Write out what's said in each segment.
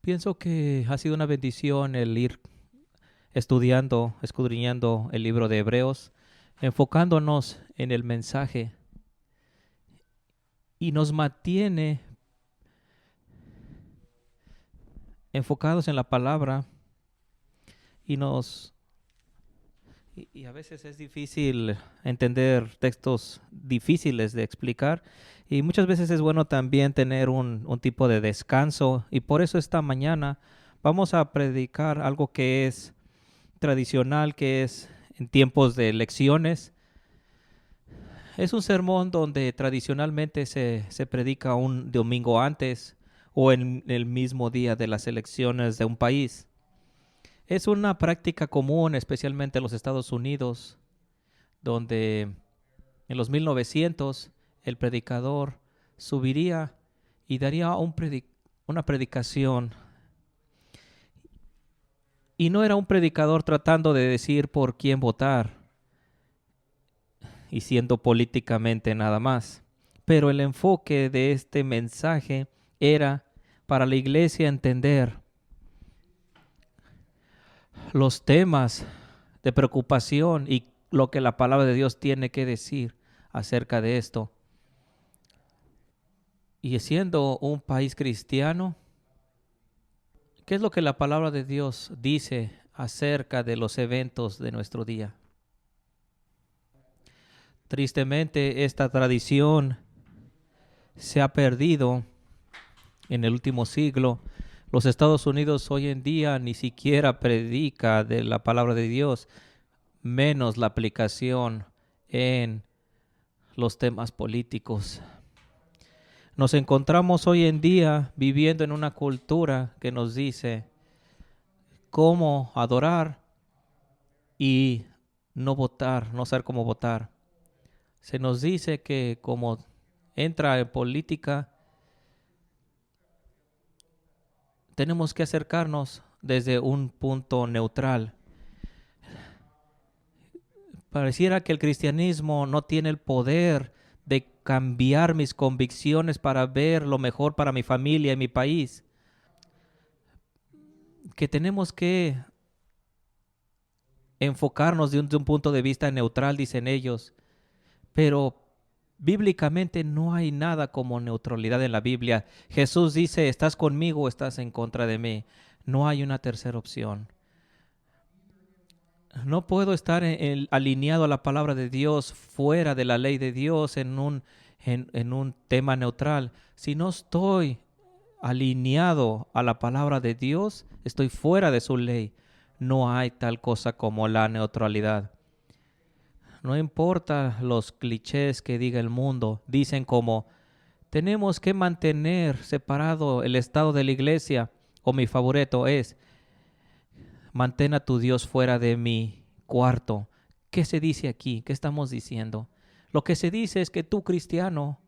Pienso que ha sido una bendición el ir estudiando, escudriñando el libro de Hebreos, enfocándonos en el mensaje y nos mantiene enfocados en la palabra y y a veces es difícil entender textos difíciles de explicar y muchas veces es bueno también tener un tipo de descanso y por eso esta mañana vamos a predicar algo que es tradicional, que es en tiempos de elecciones. Es un sermón donde tradicionalmente se predica un domingo antes o en el mismo día de las elecciones de un país. Es una práctica común, especialmente en los Estados Unidos, donde en los 1900 el predicador subiría y daría una predicación. Y no era un predicador tratando de decir por quién votar y siendo políticamente nada más. Pero el enfoque de este mensaje era para la iglesia entender los temas de preocupación y lo que la palabra de Dios tiene que decir acerca de esto. Y siendo un país cristiano, ¿qué es lo que la palabra de Dios dice acerca de los eventos de nuestro día? Tristemente, esta tradición se ha perdido en el último siglo. Los Estados Unidos hoy en día ni siquiera predica de la palabra de Dios, menos la aplicación en los temas políticos. Nos encontramos hoy en día viviendo en una cultura que nos dice cómo adorar y no votar, no saber cómo votar. Se nos dice que como entra en política, tenemos que acercarnos desde un punto neutral. Pareciera que el cristianismo no tiene el poder de cambiar mis convicciones para ver lo mejor para mi familia y mi país. Que tenemos que enfocarnos de un punto de vista neutral, dicen ellos. Pero bíblicamente no hay nada como neutralidad en la Biblia. Jesús dice, ¿estás conmigo o estás en contra de mí? No hay una tercera opción. No puedo estar alineado a la palabra de Dios fuera de la ley de Dios en un tema neutral. Si no estoy alineado a la palabra de Dios, estoy fuera de su ley. No hay tal cosa como la neutralidad. No importa los clichés que diga el mundo, dicen como tenemos que mantener separado el estado de la iglesia, o mi favorito es mantén a tu Dios fuera de mi cuarto. ¿Qué se dice aquí? ¿Qué estamos diciendo? Lo que se dice es que tú, cristiano,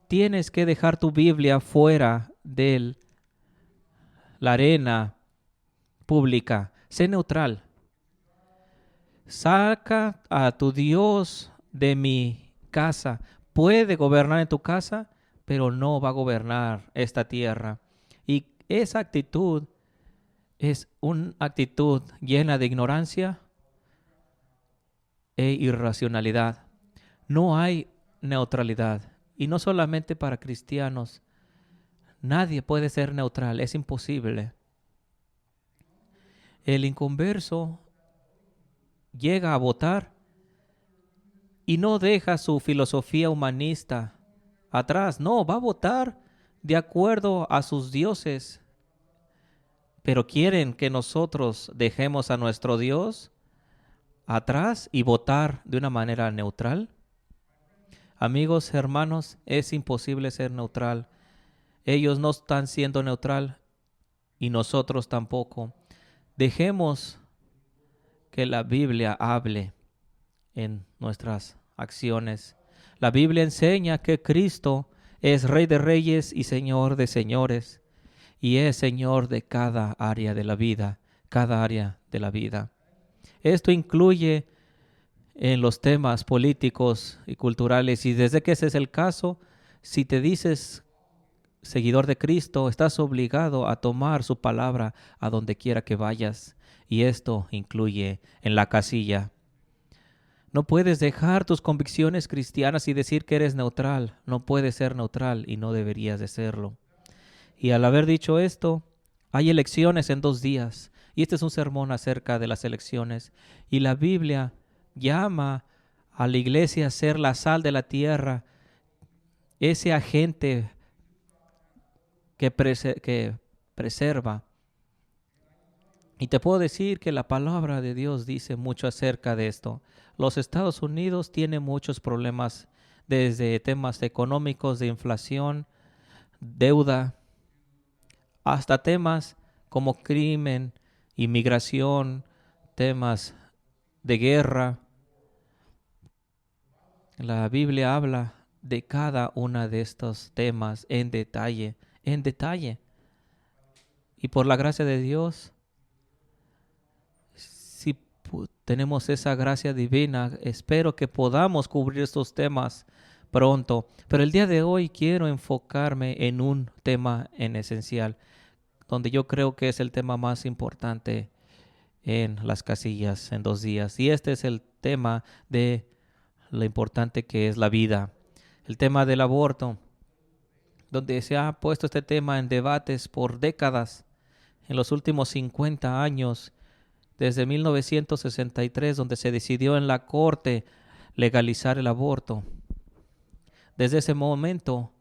tienes que dejar tu Biblia fuera de la arena pública. Sé neutral. Saca a tu Dios de mi casa. Puede gobernar en tu casa, pero no va a gobernar esta tierra. Y esa actitud es una actitud llena de ignorancia e irracionalidad. No hay neutralidad. Y no solamente para cristianos. Nadie puede ser neutral. Es imposible. El inconverso llega a votar y no deja su filosofía humanista atrás. No, va a votar de acuerdo a sus dioses. Pero quieren que nosotros dejemos a nuestro Dios atrás y votar de una manera neutral. Amigos, hermanos, es imposible ser neutral. Ellos no están siendo neutral y nosotros tampoco. Dejemos que la Biblia hable en nuestras acciones. La Biblia enseña que Cristo es Rey de Reyes y Señor de Señores y es Señor de cada área de la vida, cada área de la vida. Esto incluye en los temas políticos y culturales y desde que ese es el caso, si te dices seguidor de Cristo, estás obligado a tomar su palabra a donde quiera que vayas. Y esto incluye en la casilla. No puedes dejar tus convicciones cristianas y decir que eres neutral. No puedes ser neutral y no deberías de serlo. Y al haber dicho esto, hay elecciones en 2 días. Y este es un sermón acerca de las elecciones. Y la Biblia llama a la iglesia a ser la sal de la tierra, ese agente que preserva. Y te puedo decir que la palabra de Dios dice mucho acerca de esto. Los Estados Unidos tienen muchos problemas, desde temas económicos, de inflación, deuda, hasta temas como crimen, inmigración, temas de guerra. La Biblia habla de cada uno de estos temas en detalle, en detalle. Y por la gracia de Dios, si tenemos esa gracia divina, espero que podamos cubrir estos temas pronto. Pero el día de hoy quiero enfocarme en un tema en esencial, donde yo creo que es el tema más importante en las casillas en 2 días. Y este es el tema de lo importante que es la vida. El tema del aborto, donde se ha puesto este tema en debates por décadas. En los últimos 50 años, desde 1963, donde se decidió en la corte legalizar el aborto. Desde ese momento,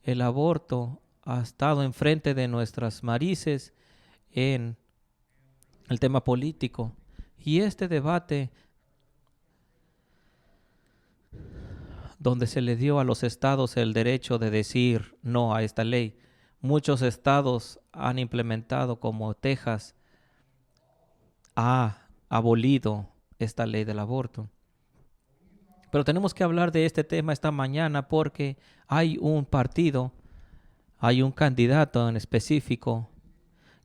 el aborto ha estado enfrente de nuestras narices en el tema político. Y este debate, donde se le dio a los estados el derecho de decir no a esta ley, muchos estados han implementado, como Texas, ha abolido esta ley del aborto. Pero tenemos que hablar de este tema esta mañana porque hay un partido, hay un candidato en específico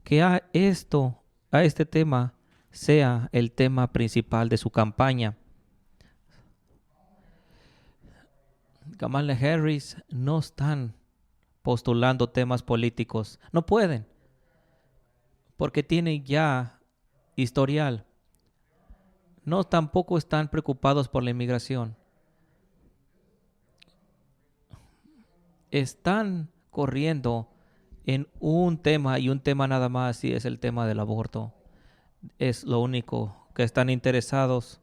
que a este tema sea el tema principal de su campaña. Kamala Harris no están postulando temas políticos. No pueden, porque tienen ya historial. No, tampoco están preocupados por la inmigración. Están corriendo en un tema y un tema nada más, y es el tema del aborto. Es lo único que están interesados.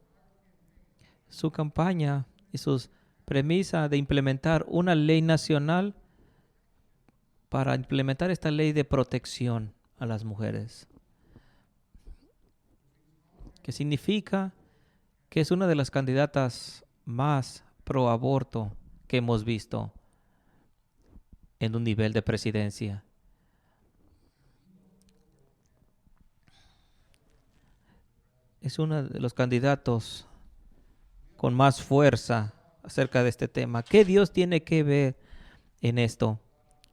Su campaña y sus premisas de implementar una ley nacional para implementar esta ley de protección a las mujeres, que significa que es una de las candidatas más pro aborto que hemos visto en un nivel de presidencia. Es uno de los candidatos con más fuerza acerca de este tema. ¿Qué Dios tiene que ver en esto?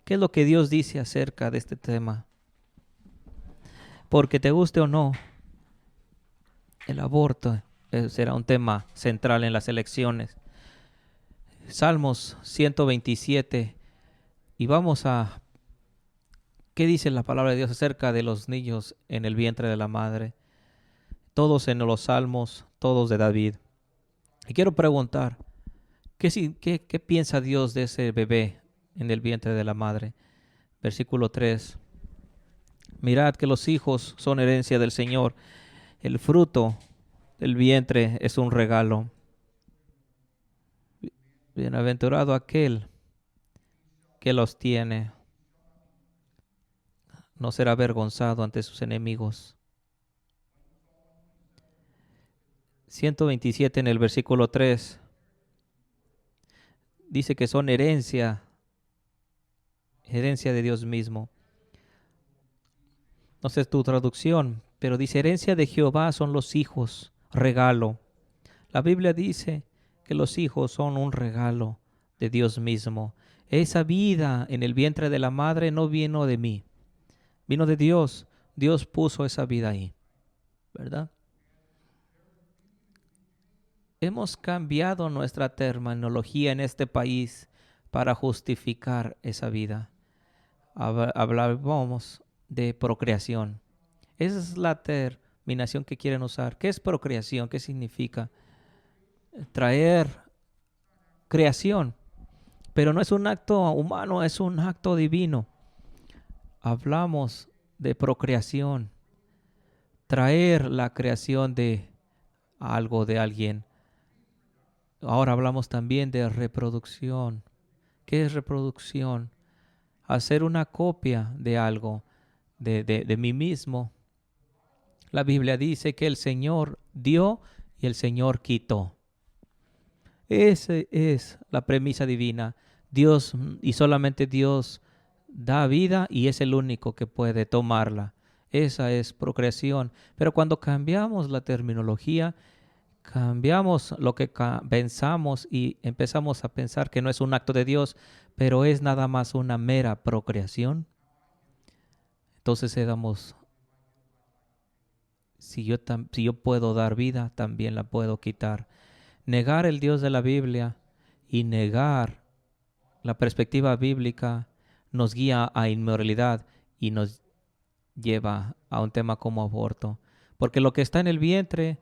¿Qué es lo que Dios dice acerca de este tema? Porque te guste o no, el aborto será un tema central en las elecciones. Salmos 127. Y vamos a... ¿Qué dice la palabra de Dios acerca de los niños en el vientre de la madre? Todos en los salmos, todos de David. Y quiero preguntar, ¿qué piensa Dios de ese bebé en el vientre de la madre? Versículo 3. Mirad que los hijos son herencia del Señor. El fruto del vientre es un regalo. Bienaventurado aquel que los tiene. No será avergonzado ante sus enemigos. 127 en el versículo 3. Dice que son herencia de Dios mismo. No sé tu traducción, pero dice herencia de Jehová son los hijos, regalo. La Biblia dice que los hijos son un regalo de Dios mismo. Esa vida en el vientre de la madre no vino de mí, vino de Dios. Dios puso esa vida ahí, ¿verdad? Hemos cambiado nuestra terminología en este país para justificar esa vida. hablábamos de procreación. Esa es la terminación que quieren usar. ¿Qué es procreación? ¿Qué significa? Traer creación. Pero no es un acto humano, es un acto divino. Hablamos de procreación. Traer la creación de algo, de alguien. Ahora hablamos también de reproducción. ¿Qué es reproducción? Hacer una copia de algo, de mí mismo. La Biblia dice que el Señor dio y el Señor quitó. Esa es la premisa divina. Dios y solamente Dios da vida y es el único que puede tomarla. Esa es procreación. Pero cuando cambiamos la terminología, cambiamos lo que pensamos y empezamos a pensar que no es un acto de Dios, pero es nada más una mera procreación. Entonces si yo puedo dar vida, también la puedo quitar. Negar el Dios de la Biblia y negar la perspectiva bíblica nos guía a inmoralidad y nos lleva a un tema como aborto. Porque lo que está en el vientre,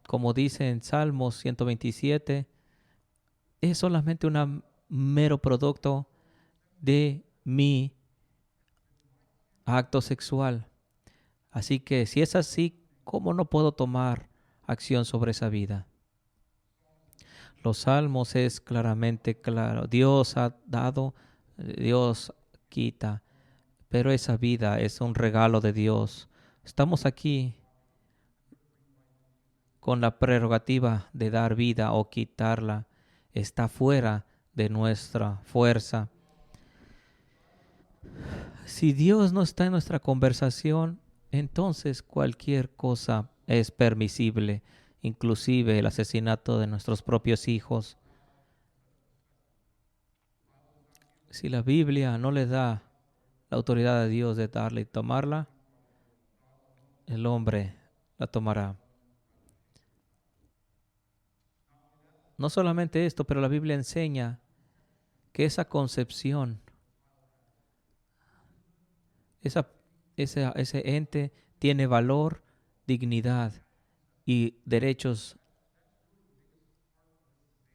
como dice en Salmos 127, es solamente un mero producto de mi acto sexual. Así que si es así, ¿cómo no puedo tomar acción sobre esa vida? Los salmos es claramente claro. Dios ha dado, Dios quita, pero esa vida es un regalo de Dios. Estamos aquí con la prerrogativa de dar vida o quitarla. Está fuera de nuestra fuerza. Si Dios no está en nuestra conversación, entonces cualquier cosa es permisible, inclusive el asesinato de nuestros propios hijos. Si la Biblia no le da la autoridad a Dios de darla y tomarla, el hombre la tomará. No solamente esto, pero la Biblia enseña que esa concepción, esa, ese ente tiene valor, dignidad y derechos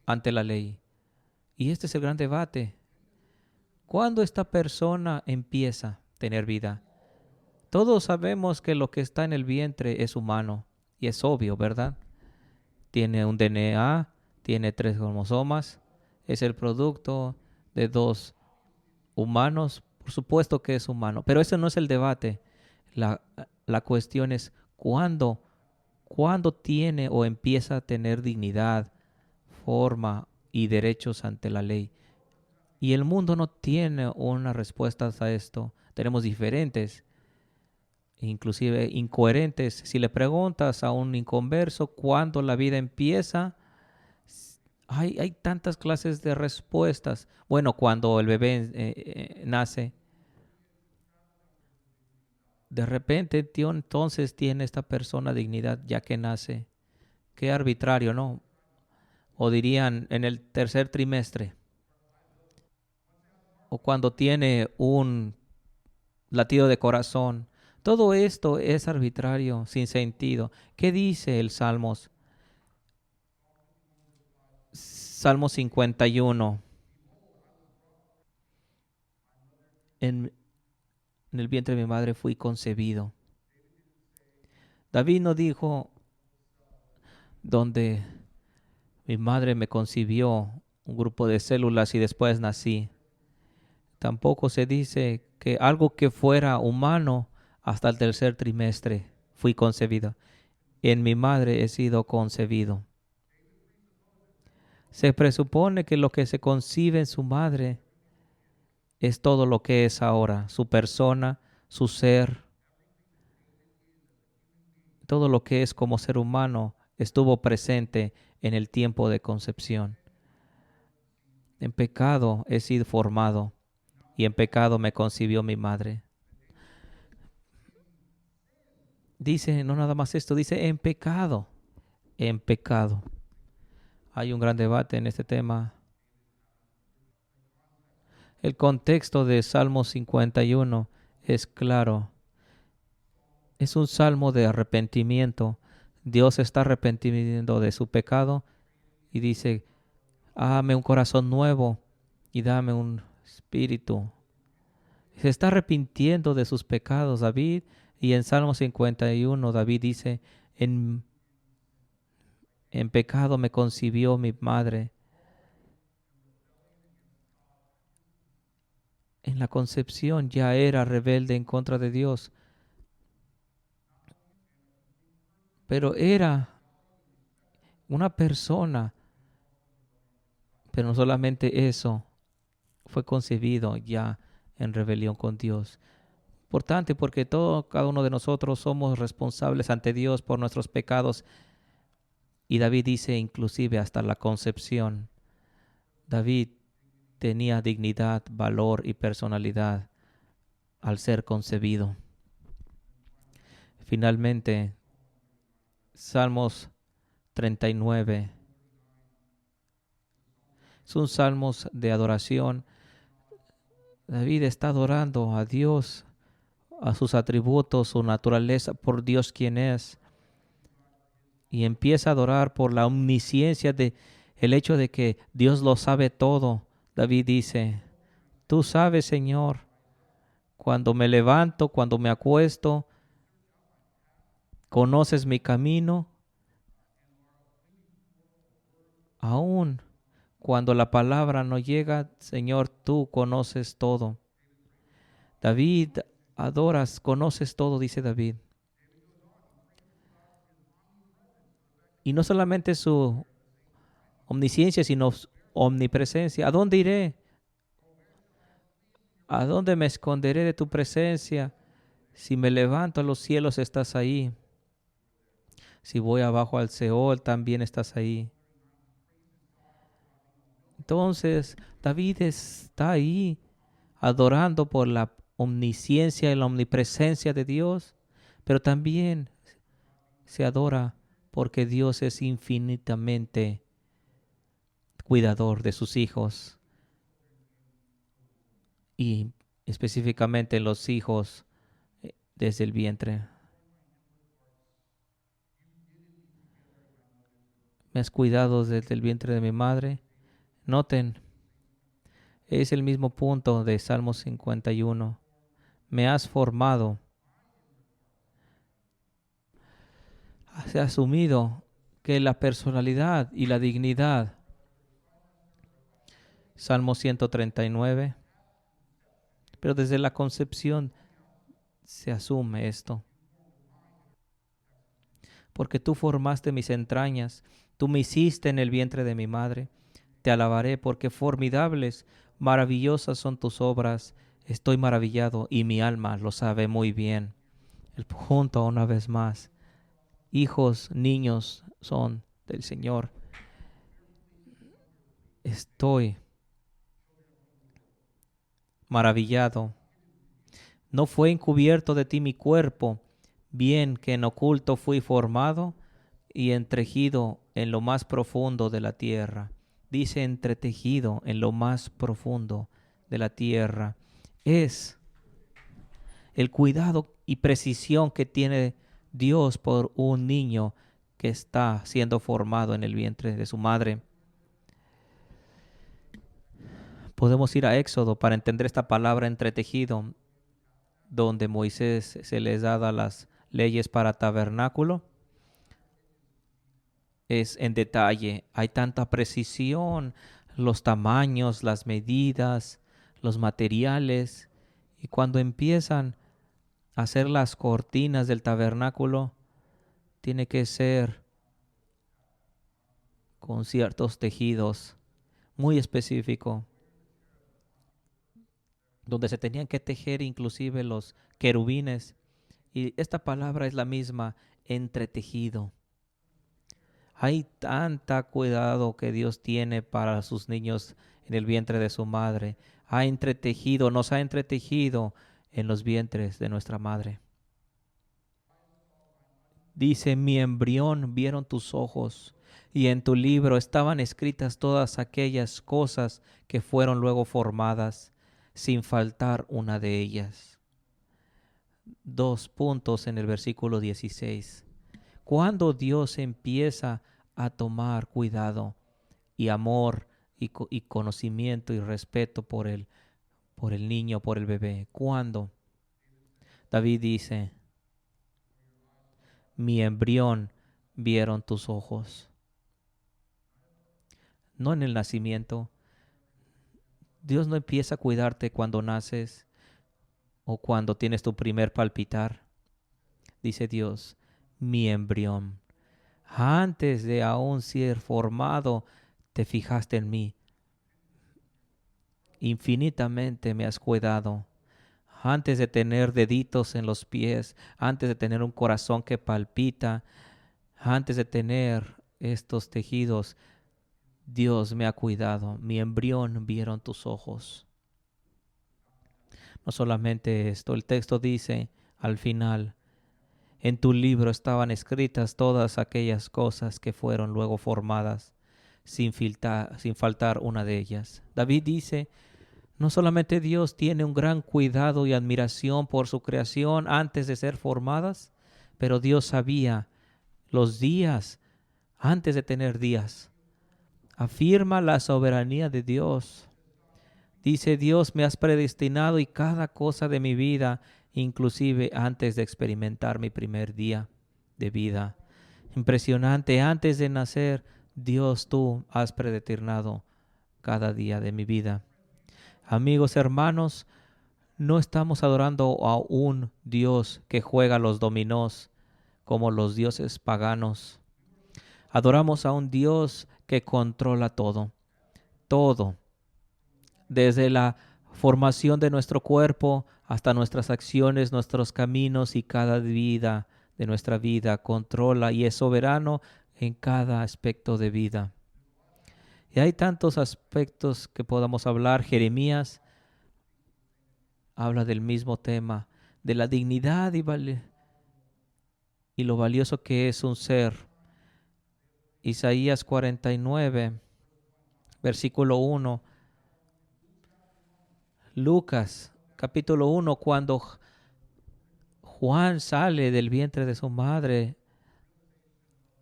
ante la ley. Y este es el gran debate. ¿Cuándo esta persona empieza a tener vida? Todos sabemos que lo que está en el vientre es humano y es obvio, ¿verdad? Tiene un DNA, tiene 3 cromosomas, es el producto de 2 humanos. Por supuesto que es humano, pero ese no es el debate. La, la cuestión es cuándo tiene o empieza a tener dignidad, forma y derechos ante la ley. Y el mundo no tiene una respuesta a esto. Tenemos diferentes, inclusive incoherentes. Si le preguntas a un inconverso cuándo la vida empieza, hay tantas clases de respuestas. Bueno, cuando el bebé nace, de repente, tío, entonces tiene esta persona dignidad ya que nace. Qué arbitrario, ¿no? O dirían en el tercer trimestre, o cuando tiene un latido de corazón. Todo esto es arbitrario, sin sentido. ¿Qué dice el Salmos? Salmo 51. En, en el vientre de mi madre fui concebido. David no dijo donde mi madre me concibió un grupo de células y después nací. Tampoco se dice que algo que fuera humano hasta el tercer trimestre fui concebido. En mi madre he sido concebido. Se presupone que lo que se concibe en su madre es todo lo que es ahora, su persona, su ser, todo lo que es como ser humano estuvo presente en el tiempo de concepción. En pecado he sido formado y en pecado me concibió mi madre. Dice, no nada más esto, dice en pecado, en pecado. Hay un gran debate en este tema. El contexto de Salmo 51 es claro. Es un salmo de arrepentimiento. Dios está arrepentiendo de su pecado y dice, hágame un corazón nuevo y dame un espíritu. Se está arrepintiendo de sus pecados David, y en Salmo 51 David dice, en, en pecado me concibió mi madre. En la concepción ya era rebelde en contra de Dios, pero era una persona, pero no solamente eso, fue concebido ya en rebelión con Dios. Importante porque cada uno de nosotros somos responsables ante Dios por nuestros pecados. Y David dice inclusive hasta la concepción. David tenía dignidad, valor y personalidad al ser concebido. Finalmente, Salmos 39. Son salmos de adoración. David está adorando a Dios, a sus atributos, su naturaleza, por Dios quien es. Y empieza a adorar por la omnisciencia de el hecho de que Dios lo sabe todo. David dice, tú sabes, Señor, cuando me levanto, cuando me acuesto, conoces mi camino. Aún cuando la palabra no llega, Señor, tú conoces todo. David, adoras, conoces todo, dice David. Y no solamente su omnisciencia, sino su omnipresencia. ¿A dónde iré? ¿A dónde me esconderé de tu presencia? Si me levanto a los cielos, estás ahí. Si voy abajo al Seol, también estás ahí. Entonces, David está ahí adorando por la omnisciencia y la omnipresencia de Dios, pero también se adora porque Dios es infinitamente cuidador de sus hijos y específicamente los hijos desde el vientre. Me has cuidado desde el vientre de mi madre. Noten, es el mismo punto de Salmo 51. Me has formado. Se ha asumido que la personalidad y la dignidad. Salmo 139. Pero desde la concepción se asume esto. Porque tú formaste mis entrañas, tú me hiciste en el vientre de mi madre. Te alabaré porque formidables, maravillosas son tus obras. Estoy maravillado y mi alma lo sabe muy bien. El punto una vez más. Hijos, niños son del Señor. Estoy maravillado. No fue encubierto de ti mi cuerpo, bien que en oculto fui formado y entretejido en lo más profundo de la tierra. Dice entretejido en lo más profundo de la tierra. Es el cuidado y precisión que tiene Dios por un niño que está siendo formado en el vientre de su madre. Podemos ir a Éxodo para entender esta palabra entretejido, donde Moisés se les da las leyes para tabernáculo. Es en detalle, hay tanta precisión, los tamaños, las medidas, los materiales. Y cuando empiezan a hacer las cortinas del tabernáculo, tiene que ser con ciertos tejidos muy específicos, donde se tenían que tejer inclusive los querubines. Y esta palabra es la misma, entretejido. Hay tanta cuidado que Dios tiene para sus niños en el vientre de su madre. Nos ha entretejido en los vientres de nuestra madre. Dice, mi embrión vieron tus ojos, y en tu libro estaban escritas todas aquellas cosas que fueron luego formadas, sin faltar una de ellas. 2 puntos en el versículo 16. Cuando Dios empieza a tomar cuidado y amor y conocimiento y respeto por el niño, por el bebé. Cuando David dice, mi embrión vieron tus ojos. No en el nacimiento. Dios no empieza a cuidarte cuando naces o cuando tienes tu primer palpitar. Dice Dios, mi embrión. Antes de aún ser formado, te fijaste en mí. Infinitamente me has cuidado. Antes de tener deditos en los pies, antes de tener un corazón que palpita, antes de tener estos tejidos, Dios me ha cuidado. Mi embrión vieron tus ojos. No solamente esto, el texto dice al final, en tu libro estaban escritas todas aquellas cosas que fueron luego formadas, sin faltar una de ellas. David dice, no solamente Dios tiene un gran cuidado y admiración por su creación antes de ser formadas, pero Dios sabía los días antes de tener días. Afirma la soberanía de Dios. Dice Dios, me has predestinado y cada cosa de mi vida, inclusive antes de experimentar mi primer día de vida. Impresionante, antes de nacer, Dios, tú has predestinado cada día de mi vida. Amigos, hermanos, no estamos adorando a un Dios que juega los dominós como los dioses paganos. Adoramos a un Dios que controla todo, todo, desde la formación de nuestro cuerpo hasta nuestras acciones, nuestros caminos y cada vida de nuestra vida. Controla y es soberano en cada aspecto de vida. Y hay tantos aspectos que podamos hablar. Jeremías habla del mismo tema, de la dignidad y lo valioso que es un ser. Isaías 49, versículo 1. Lucas, capítulo 1, cuando Juan sale del vientre de su madre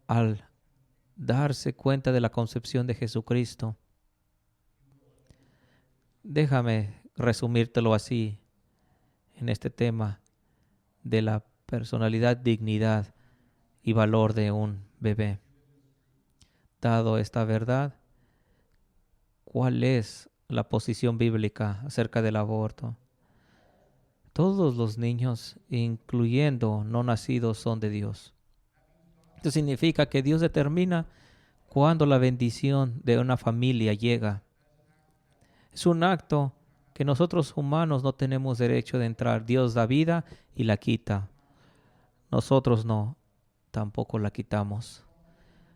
al darse cuenta de la concepción de Jesucristo. Déjame resumírtelo así en este tema de la personalidad, dignidad y valor de un bebé. Dado esta verdad, ¿cuál es la posición bíblica acerca del aborto? Todos los niños, incluyendo no nacidos, son de Dios. Esto significa que Dios determina cuándo la bendición de una familia llega. Es un acto que nosotros humanos no tenemos derecho de entrar. Dios da vida y la quita. Nosotros no, tampoco la quitamos.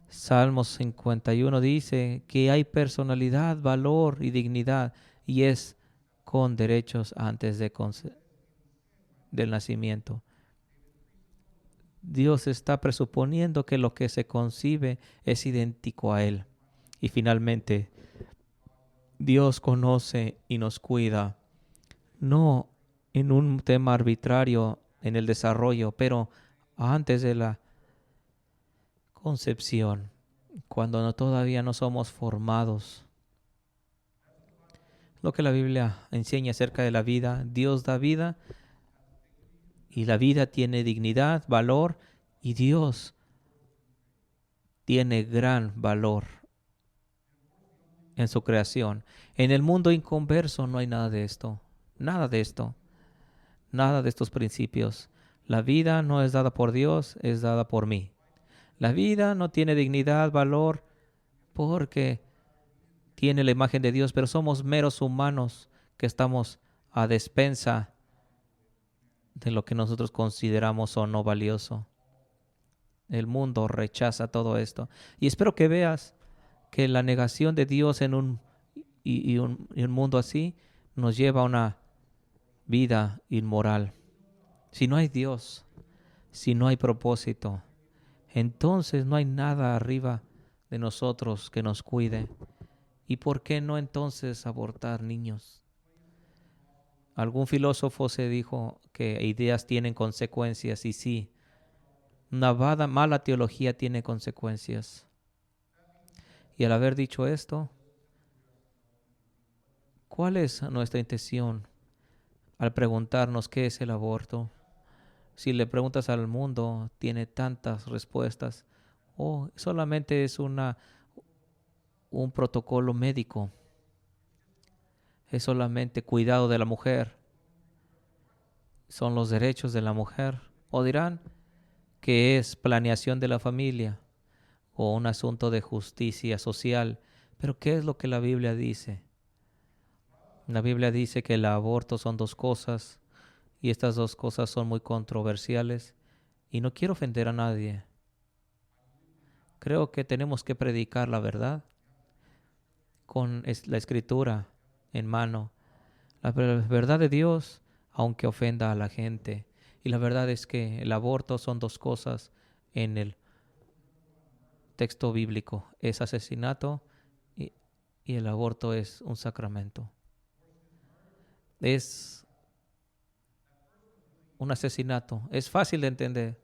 Salmos 51 dice que hay personalidad, valor y dignidad, y es con derechos antes del nacimiento. Dios está presuponiendo que lo que se concibe es idéntico a Él. Y finalmente, Dios conoce y nos cuida, no en un tema arbitrario en el desarrollo, pero antes de la concepción, cuando todavía no somos formados. Lo que la Biblia enseña acerca de la vida, Dios da vida y la vida tiene dignidad, valor, y Dios tiene gran valor en su creación. En el mundo inconverso no hay nada de esto, nada de esto, nada de estos principios. La vida no es dada por Dios, es dada por mí. La vida no tiene dignidad, valor, porque tiene la imagen de Dios, pero somos meros humanos que estamos a despensa de lo que nosotros consideramos o no valioso. El mundo rechaza todo esto. Y espero que veas que la negación de Dios en un mundo así nos lleva a una vida inmoral. Si no hay Dios, si no hay propósito, entonces no hay nada arriba de nosotros que nos cuide. ¿Y por qué no entonces abortar niños? Algún filósofo se dijo que ideas tienen consecuencias y sí, una mala teología tiene consecuencias. Y al haber dicho esto, ¿cuál es nuestra intención al preguntarnos qué es el aborto? Si le preguntas al mundo, tiene tantas respuestas. O solamente es un protocolo médico. Es solamente cuidado de la mujer. Son los derechos de la mujer. O dirán que es planeación de la familia o un asunto de justicia social. Pero ¿qué es lo que la Biblia dice? La Biblia dice que el aborto son dos cosas y estas dos cosas son muy controversiales y no quiero ofender a nadie. Creo que tenemos que predicar la verdad con la escritura en mano. La verdad de Dios, aunque ofenda a la gente. Y la verdad es que el aborto son dos cosas en el texto bíblico. Es asesinato y, y el aborto es un sacramento. Es un asesinato. Es fácil de entender.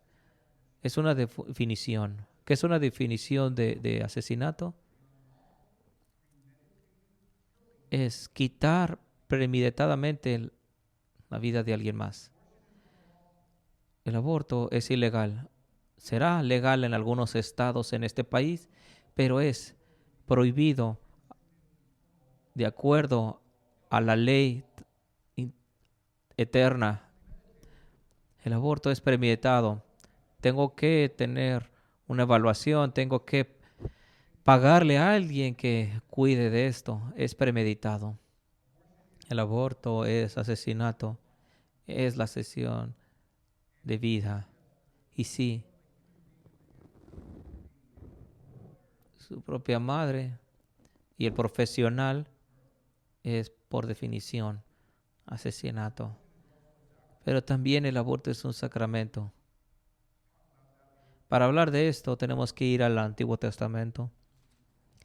Es una definición. ¿Qué es una definición de asesinato? Es quitar premeditadamente la vida de alguien más. El aborto es ilegal. Será legal en algunos estados en este país, pero es prohibido de acuerdo a la ley eterna. El aborto es premeditado. Tengo que tener una evaluación, tengo que pagarle a alguien que cuide de esto. Es premeditado. El aborto es asesinato, es la cesión de vida. Y sí, su propia madre y el profesional es por definición asesinato. Pero también el aborto es un sacramento. Para hablar de esto tenemos que ir al Antiguo Testamento.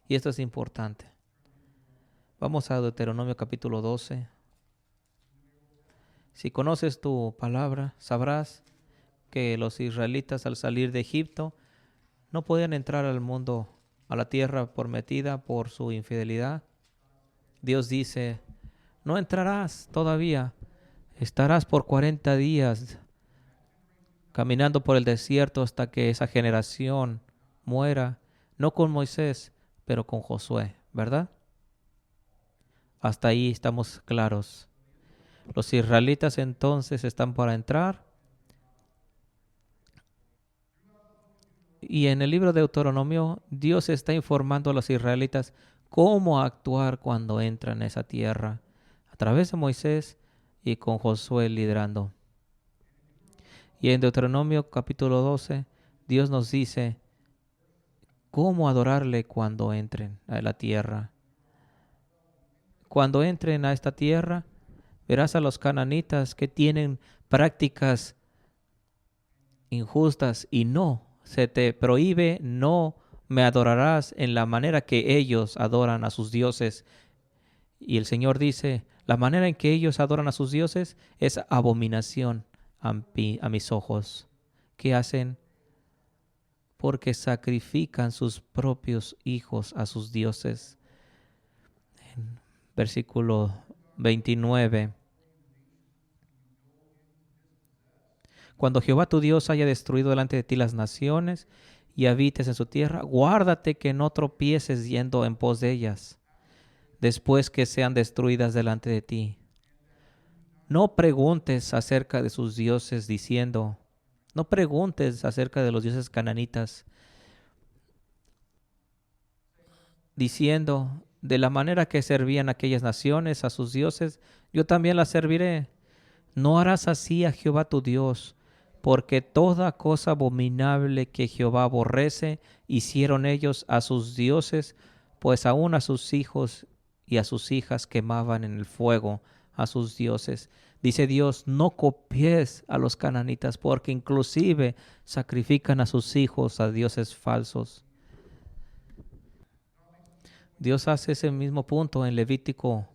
Y esto es importante. Vamos a Deuteronomio capítulo 12. Si conoces tu palabra, sabrás que los israelitas al salir de Egipto no podían entrar al mundo, a la tierra prometida por su infidelidad. Dios dice, no entrarás todavía, estarás por 40 días caminando por el desierto hasta que esa generación muera, no con Moisés, pero con Josué, ¿verdad? Hasta ahí estamos claros. Los israelitas entonces están para entrar. Y en el libro de Deuteronomio, Dios está informando a los israelitas cómo actuar cuando entran a esa tierra, a través de Moisés y con Josué liderando. Y en Deuteronomio capítulo 12, Dios nos dice cómo adorarle cuando entren a la tierra. Cuando entren a esta tierra, verás a los cananitas que tienen prácticas injustas y no, se te prohíbe, no me adorarás en la manera que ellos adoran a sus dioses. Y el Señor dice, la manera en que ellos adoran a sus dioses es abominación a mis ojos. ¿Qué hacen? Porque sacrifican sus propios hijos a sus dioses. En versículo 29. Cuando Jehová tu Dios haya destruido delante de ti las naciones y habites en su tierra, guárdate que no tropieces yendo en pos de ellas, después que sean destruidas delante de ti. No preguntes acerca de sus dioses diciendo, no preguntes acerca de los dioses cananitas, diciendo, de la manera que servían aquellas naciones a sus dioses, yo también las serviré. No harás así a Jehová tu Dios, porque toda cosa abominable que Jehová aborrece, hicieron ellos a sus dioses, pues aún a sus hijos y a sus hijas quemaban en el fuego a sus dioses. Dice Dios, no copies a los cananitas, porque inclusive sacrifican a sus hijos a dioses falsos. Dios hace ese mismo punto en Levítico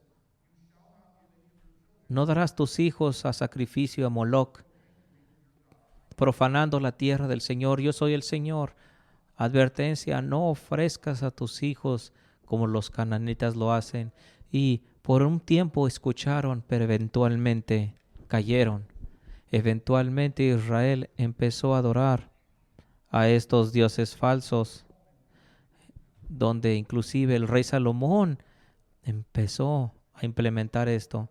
No darás tus hijos a sacrificio a Moloc, profanando la tierra del Señor. Yo soy el Señor. Advertencia, no ofrezcas a tus hijos como los cananitas lo hacen. Y por un tiempo escucharon, pero eventualmente cayeron. Eventualmente Israel empezó a adorar a estos dioses falsos, donde inclusive el rey Salomón empezó a implementar esto.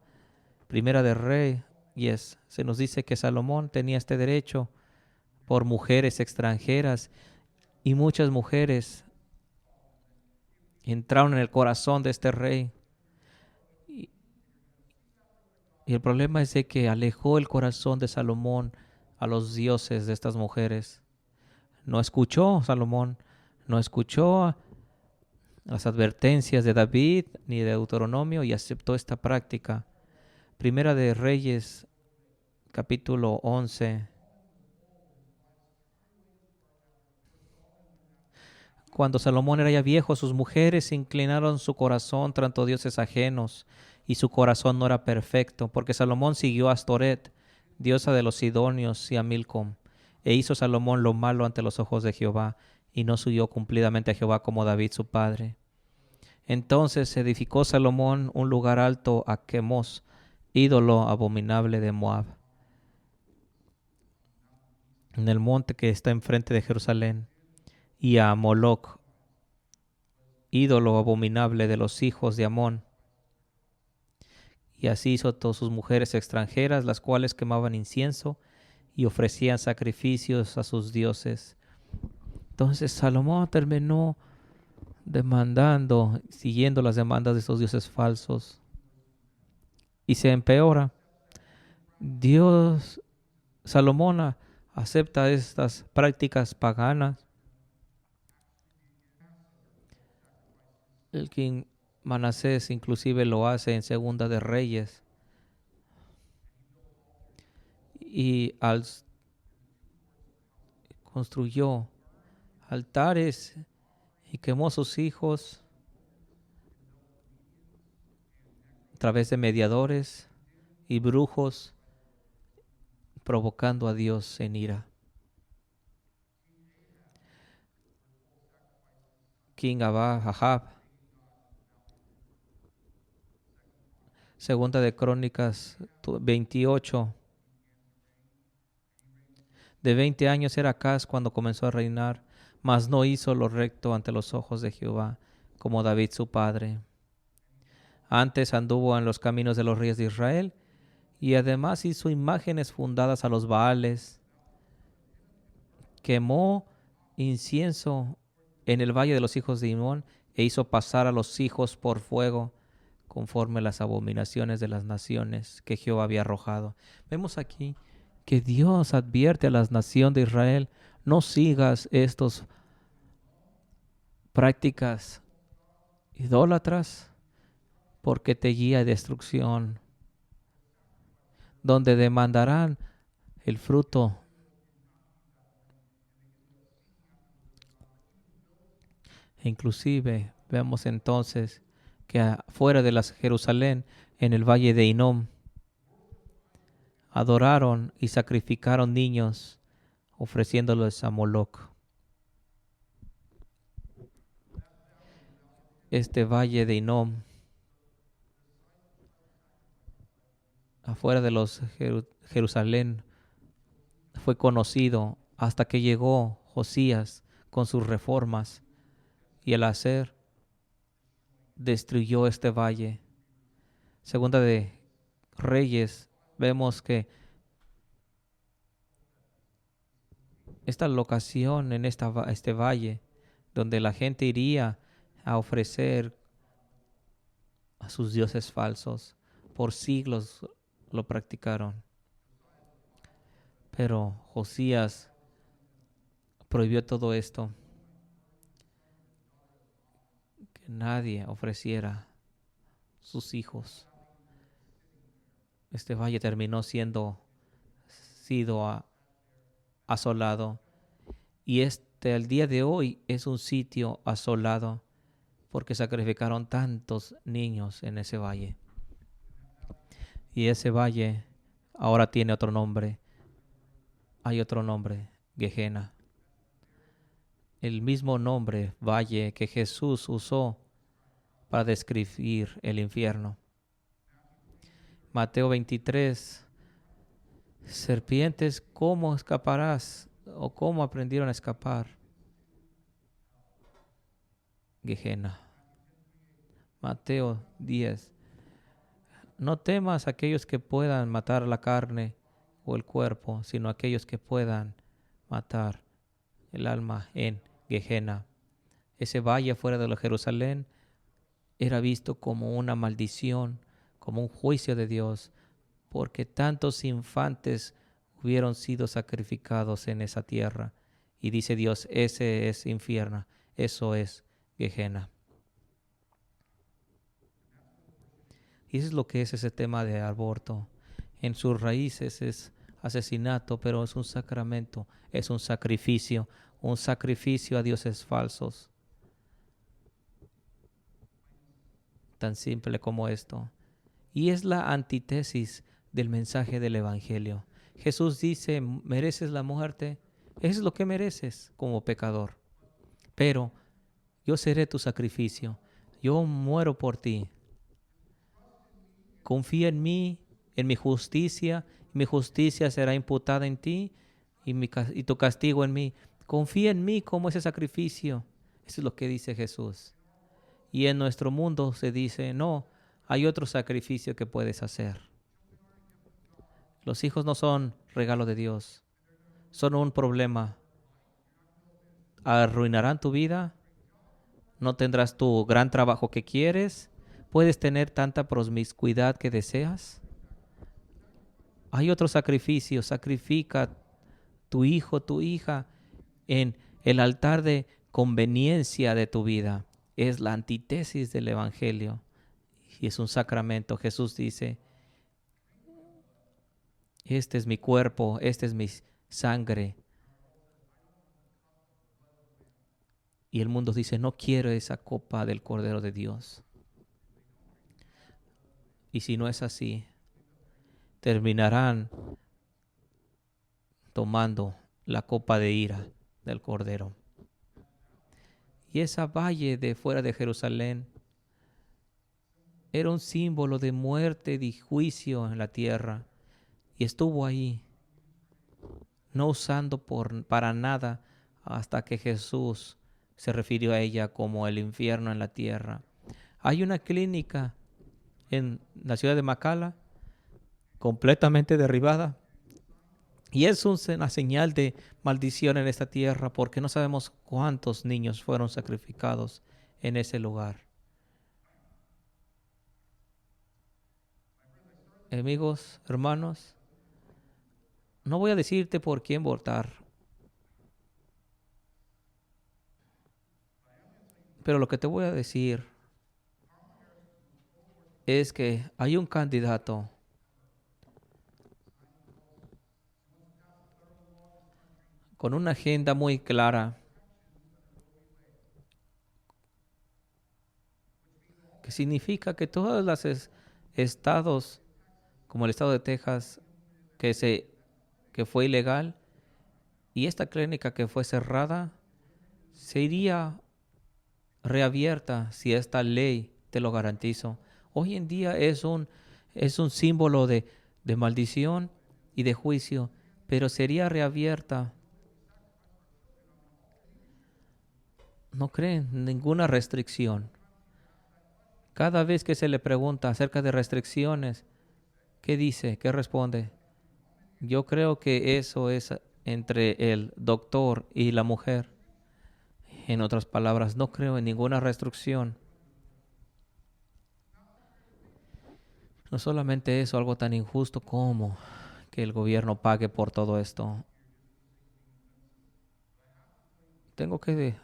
Primera de Reyes, se nos dice que Salomón tenía este derecho por mujeres extranjeras, y muchas mujeres entraron en el corazón de este rey. Y, y el problema es de que alejó el corazón de Salomón a los dioses de estas mujeres. No escuchó Salomón, no escuchó las advertencias de David ni de Deuteronomio y aceptó esta práctica. Primera de Reyes, capítulo 11. Cuando Salomón era ya viejo, sus mujeres inclinaron su corazón tras dioses ajenos, y su corazón no era perfecto, porque Salomón siguió a Astoret, diosa de los sidonios, y a Milcom, e hizo Salomón lo malo ante los ojos de Jehová, y no siguió cumplidamente a Jehová como David su padre. Entonces edificó Salomón un lugar alto a Quemos, ídolo abominable de Moab, en el monte que está enfrente de Jerusalén, y a Moloc, ídolo abominable de los hijos de Amón. Y así hizo todas sus mujeres extranjeras, las cuales quemaban incienso y ofrecían sacrificios a sus dioses. Entonces Salomón terminó demandando, siguiendo las demandas de estos dioses falsos. Y se empeora. Salomón acepta estas prácticas paganas. El king Manasés inclusive lo hace en Segunda de Reyes. Y construyó altares y quemó sus hijos a través de mediadores y brujos, provocando a Dios en ira. King Ahab, Segunda de Crónicas 28. De 20 años era Acaz cuando comenzó a reinar, mas no hizo lo recto ante los ojos de Jehová, como David su padre. Antes anduvo en los caminos de los reyes de Israel, y además hizo imágenes fundadas a los Baales. Quemó incienso en el valle de los hijos de Hinnom, e hizo pasar a los hijos por fuego, conforme a las abominaciones de las naciones que Jehová había arrojado. Vemos aquí que Dios advierte a la nación de Israel: no sigas estas prácticas idólatras, porque te guía a destrucción, donde demandarán el fruto. E inclusive vemos entonces que afuera de Jerusalén, en el valle de Hinnom, adoraron y sacrificaron niños, ofreciéndolos a Moloc. Este valle de Hinnom, afuera de Jerusalén, fue conocido hasta que llegó Josías con sus reformas, y al hacer destruyó este valle. Segunda de Reyes, vemos que esta locación en este valle, donde la gente iría a ofrecer a sus dioses falsos, por siglos lo practicaron. Pero Josías prohibió todo esto, que nadie ofreciera sus hijos. Este valle terminó sido asolado, y al día de hoy es un sitio asolado porque sacrificaron tantos niños en ese valle. Y ese valle ahora tiene otro nombre. Hay otro nombre, Gehenna. El mismo nombre, valle, que Jesús usó para describir el infierno. Mateo 23. Serpientes, ¿cómo escaparás? ¿O cómo aprendieron a escapar? Gehenna. Mateo 10. No temas a aquellos que puedan matar la carne o el cuerpo, sino a aquellos que puedan matar el alma en Gehenna. Ese valle fuera de la Jerusalén era visto como una maldición, como un juicio de Dios, porque tantos infantes hubieron sido sacrificados en esa tierra. Y dice Dios, ese es infierno, eso es Gehenna. Y eso es lo que es ese tema de aborto. En sus raíces es asesinato, pero es un sacramento, es un sacrificio a dioses falsos. Tan simple como esto. Y es la antítesis del mensaje del Evangelio. Jesús dice, mereces la muerte, eso es lo que mereces como pecador. Pero yo seré tu sacrificio, yo muero por ti. Confía en mí, en mi justicia será imputada en ti y tu castigo en mí. Confía en mí como ese sacrificio. Eso es lo que dice Jesús. Y en nuestro mundo se dice, no, hay otro sacrificio que puedes hacer. Los hijos no son regalo de Dios, son un problema. Arruinarán tu vida, no tendrás tu gran trabajo que quieres, puedes tener tanta promiscuidad que deseas. Hay otro sacrificio, sacrifica tu hijo, tu hija en el altar de conveniencia de tu vida. Es la antítesis del Evangelio y es un sacramento. Jesús dice, este es mi cuerpo, este es mi sangre. Y el mundo dice, no quiero esa copa del Cordero de Dios. Y si no es así, terminarán tomando la copa de ira del Cordero. Y esa valle de fuera de Jerusalén era un símbolo de muerte y juicio en la tierra. Y estuvo ahí, no usando para nada hasta que Jesús se refirió a ella como el infierno en la tierra. Hay una clínica en la ciudad de Macala, completamente derribada. Y es una señal de maldición en esta tierra porque no sabemos cuántos niños fueron sacrificados en ese lugar. Amigos, hermanos, no voy a decirte por quién votar, pero lo que te voy a decir es que hay un candidato con una agenda muy clara que significa que todos los estados, como el estado de Texas, que fue ilegal, y esta clínica que fue cerrada, se iría reabierta si esta ley, te lo garantizo. Hoy en día es un símbolo de maldición y de juicio, pero sería reabierta. No creen ninguna restricción. Cada vez que se le pregunta acerca de restricciones, ¿qué dice? ¿Qué responde? Yo creo que eso es entre el doctor y la mujer. En otras palabras, no creo en ninguna restricción. No solamente eso, algo tan injusto como que el gobierno pague por todo esto. Tengo que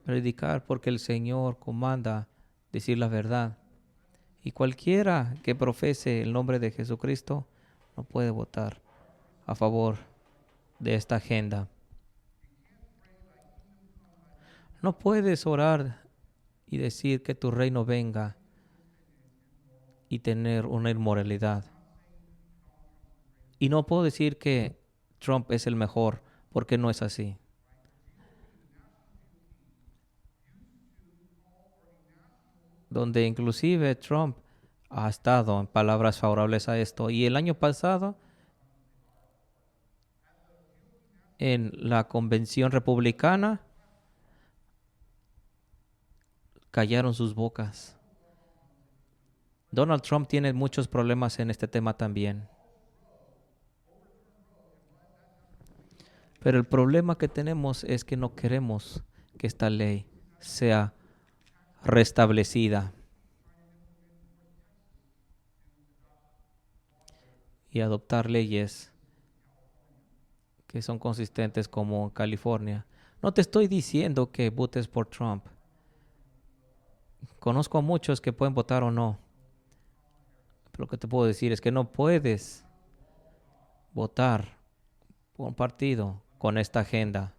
predicar porque el Señor comanda decir la verdad. Y cualquiera que profese el nombre de Jesucristo no puede votar a favor de esta agenda. No puedes orar y decir que tu reino venga y tener una inmoralidad. Y no puedo decir que Trump es el mejor, porque no es así. Donde inclusive Trump ha estado en palabras favorables a esto. Y el año pasado, en la convención republicana, callaron sus bocas. Donald Trump tiene muchos problemas en este tema también. Pero el problema que tenemos es que no queremos que esta ley sea restablecida y adoptar leyes que son consistentes como en California. No te estoy diciendo que votes por Trump. Conozco a muchos que pueden votar o no. Pero lo que te puedo decir es que no puedes votar por un partido con esta agenda.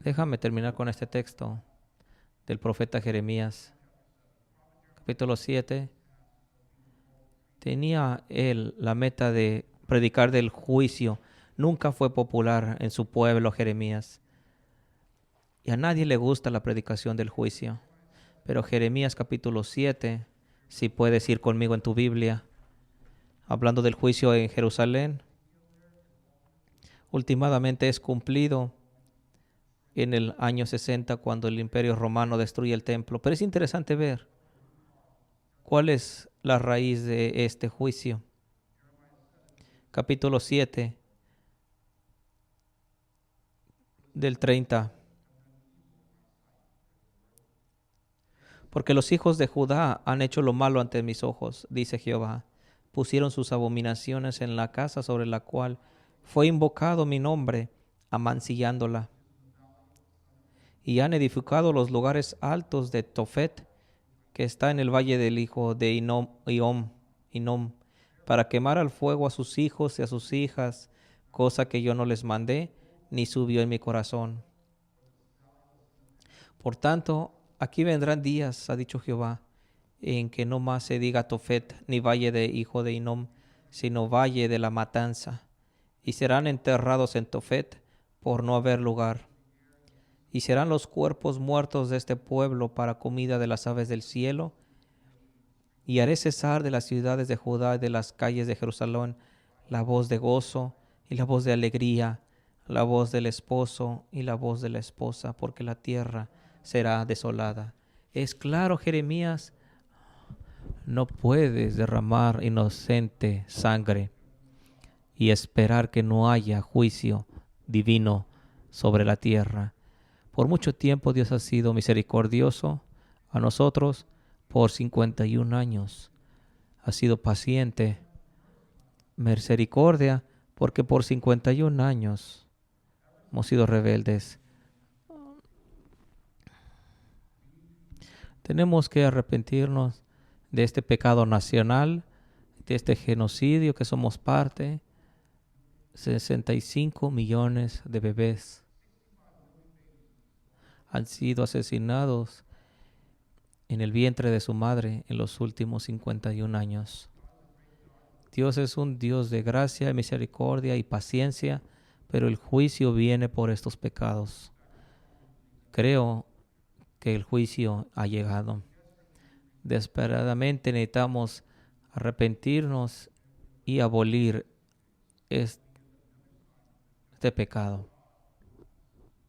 Déjame terminar con este texto del profeta Jeremías, capítulo 7. Tenía él la meta de predicar del juicio. Nunca fue popular en su pueblo Jeremías. Y a nadie le gusta la predicación del juicio. Pero Jeremías capítulo 7, si puedes ir conmigo en tu Biblia, hablando del juicio en Jerusalén, últimamente es cumplido en el año 60 cuando el Imperio Romano destruye el templo. Pero es interesante ver cuál es la raíz de este juicio. Capítulo 7, del 30. Porque los hijos de Judá han hecho lo malo ante mis ojos, dice Jehová. Pusieron sus abominaciones en la casa sobre la cual fue invocado mi nombre, amancillándola. Y han edificado los lugares altos de Tofet, que está en el valle del hijo de Hinnom, para quemar al fuego a sus hijos y a sus hijas, cosa que yo no les mandé, ni subió en mi corazón. Por tanto, aquí vendrán días, ha dicho Jehová, en que no más se diga Tofet, ni valle de hijo de Hinnom, sino valle de la matanza. Y serán enterrados en Tofet, por no haber lugar. Y serán los cuerpos muertos de este pueblo para comida de las aves del cielo. Y haré cesar de las ciudades de Judá y de las calles de Jerusalén la voz de gozo y la voz de alegría, la voz del esposo y la voz de la esposa, porque la tierra será desolada. Es claro, Jeremías, no puedes derramar inocente sangre y esperar que no haya juicio divino sobre la tierra. Por mucho tiempo Dios ha sido misericordioso a nosotros. Por 51 años ha sido paciente, misericordia, porque por 51 años hemos sido rebeldes. Tenemos que arrepentirnos de este pecado nacional, de este genocidio que somos parte. 65 millones de bebés han sido asesinados en el vientre de su madre en los últimos 51 años. Dios es un Dios de gracia, misericordia y paciencia, pero el juicio viene por estos pecados. Creo que el juicio ha llegado. Desesperadamente necesitamos arrepentirnos y abolir este pecado.